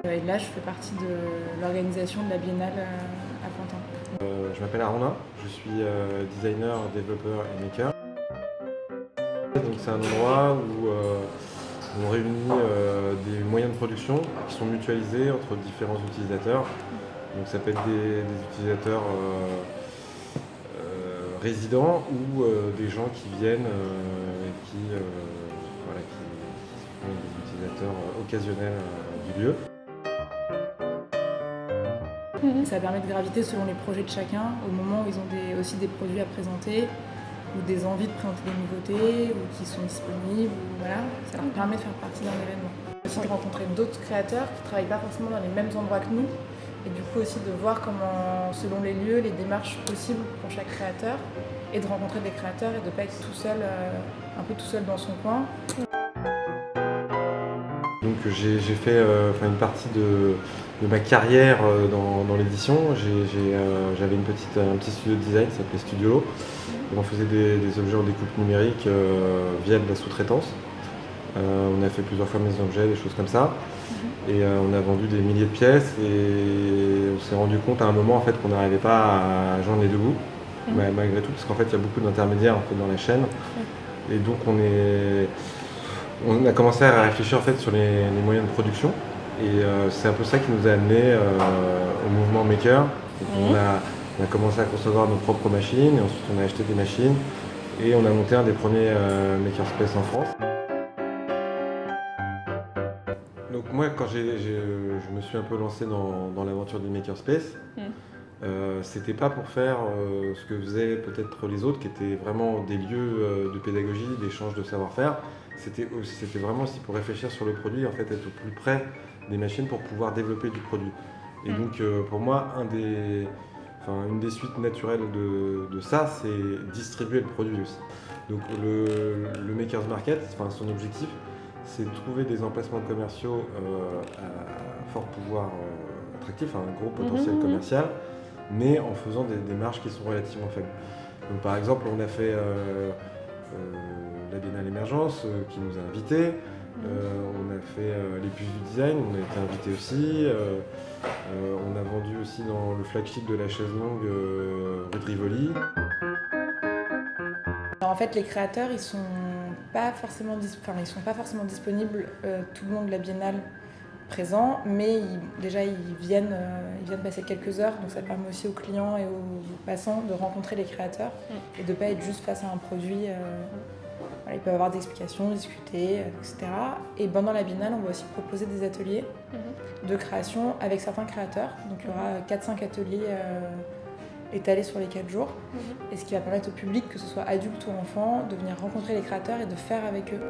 Et là, je fais partie de l'organisation de la Biennale à Pantin. Je m'appelle Arondin, je suis designer, développeur et maker. Donc c'est un endroit où on réunit des moyens de production qui sont mutualisés entre différents utilisateurs. Donc ça peut être des utilisateurs résidents ou des gens qui viennent et voilà, qui sont des utilisateurs occasionnels du lieu. Ça permet de graviter selon les projets de chacun, au moment où ils ont aussi des produits à présenter, ou des envies de présenter des nouveautés, ou qui sont disponibles, voilà. Ça leur permet de faire partie d'un événement. Aussi de rencontrer d'autres créateurs qui ne travaillent pas forcément dans les mêmes endroits que nous, et du coup aussi de voir comment, selon les lieux, les démarches possibles pour chaque créateur, et de rencontrer des créateurs et de ne pas être tout seul, un peu tout seul dans son coin. Donc j'ai fait une partie de ma carrière dans l'édition. J'avais un petit studio de design qui s'appelait Studio. Et on faisait des objets en découpe numérique via de la sous-traitance. On a fait plusieurs fois mes objets, des choses comme ça. Et on a vendu des milliers de pièces et on s'est rendu compte à un moment en fait, qu'on n'arrivait pas à joindre les deux bouts, malgré tout, parce qu'en fait il y a beaucoup d'intermédiaires en fait, dans la chaîne. Et donc on a commencé à réfléchir en fait, sur les moyens de production. Et c'est un peu ça qui nous a amené au mouvement Maker. On a commencé à concevoir nos propres machines et ensuite on a acheté des machines et on a monté un des premiers makerspace en France. Donc moi quand je me suis un peu lancé dans l'aventure du makerspace, c'était pas pour faire ce que faisaient peut-être les autres qui étaient vraiment des lieux de pédagogie, d'échange de savoir-faire. C'était vraiment aussi pour réfléchir sur le produit, en fait être au plus près des machines pour pouvoir développer du produit. Et donc pour moi, une des suites naturelles de ça, c'est distribuer le produit aussi. Donc le Makers Market, son objectif, c'est de trouver des emplacements commerciaux à fort pouvoir attractif, un gros potentiel commercial, mais en faisant des marges qui sont relativement faibles. Donc, par exemple, on a fait la Biennale Émergence qui nous a invités, on a fait les puces du design, on a été invités aussi, on a vendu aussi dans le flagship de la chaise longue rue de Rivoli. Alors, en fait, les créateurs, ils sont pas forcément disponibles tout le long de la Biennale présents, mais ils viennent passer quelques heures, donc ça permet aussi aux clients et aux passants de rencontrer les créateurs et de ne pas être juste face à un produit. Voilà, ils peuvent avoir des explications, discuter, etc. Et pendant la Biennale, on va aussi proposer des ateliers de création avec certains créateurs. Donc il y aura 4-5 ateliers étalés sur les 4 jours, et ce qui va permettre au public, que ce soit adulte ou enfant, de venir rencontrer les créateurs et de faire avec eux.